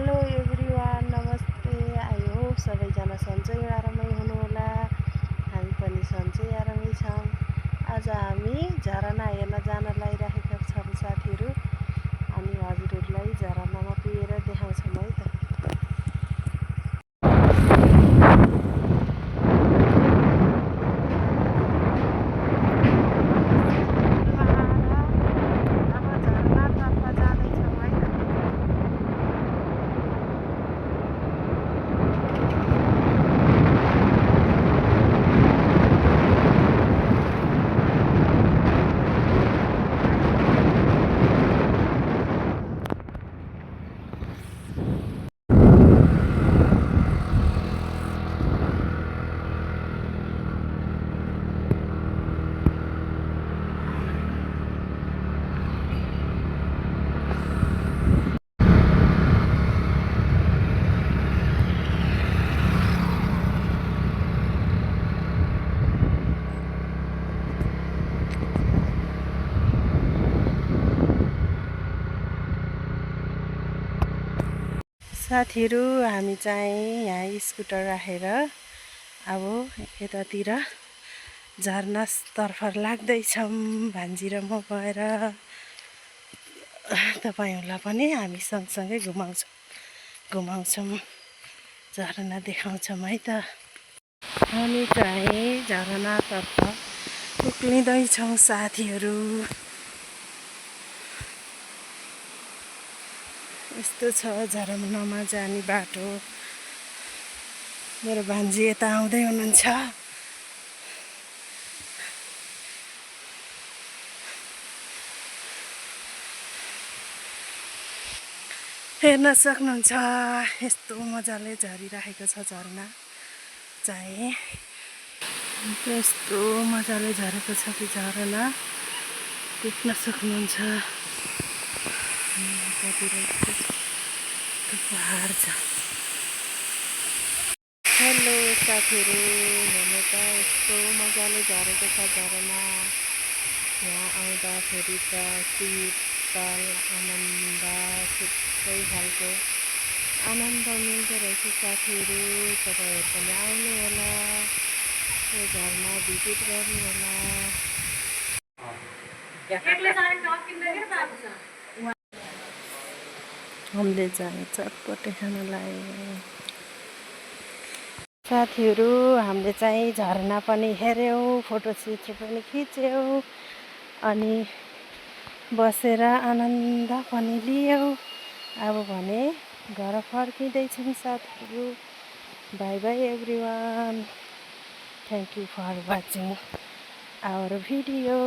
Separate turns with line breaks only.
Hello everyone, नमस्ते। I hope सबैजना सन्चै आरामै हुनुहोला। हामी पनि सन्चै आरामै छौँ। आज हामी झरना हेर्न जान लागिरहेका छौँ साथीहरू, अनि हजुरहरूलाई झरनामा पुगेर देखाउँछौँ है त। साथीहरू, हामी चाहिँ यहाँ स्कुटर राखेर अब यतातिर झरनातर्फ लाग्दैछौँ। भान्जी र म गएर तपाईँहरूलाई पनि हामी सँगसँगै घुमाउँछौँ, झरना देखाउँछौँ है त। हामी चाहिँ झरनातर्फ उक्लिँदैछौँ साथीहरू। यस्तो छ झरनामा जाने बाटो। मेरो भान्जी यता आउँदै हुनुहुन्छ। हेर्न सक्नुहुन्छ यस्तो मजाले झरिरहेको छ झरना चाहिँ। यस्तो मजाले झरेको छ कि झरना देख्न सक्नुहुन्छ। पहाड छ। हेलो साथीहरू, हेर्नु त यस्तो मजाले झरेको छ झरना। यहाँ आउँदाखेरि त शीतल आनन्द छुट्टै खालको आनन्द मिल्दो रहेछ साथीहरू। तपाईँहरू पनि आउनु होला, यो झरना भिजिट गर्नु होला। हामीले चाहिँ चटपटे खान लाग्यो साथीहरू। हामीले चाहिँ झरना पनि हेऱ्यौँ, फोटोसिट पनि खिच्यौँ, अनि बसेर आनन्द पनि लियौँ। अब भने घर फर्किँदैछौँ साथीहरू। Bye bye everyone, thank you for watching our video.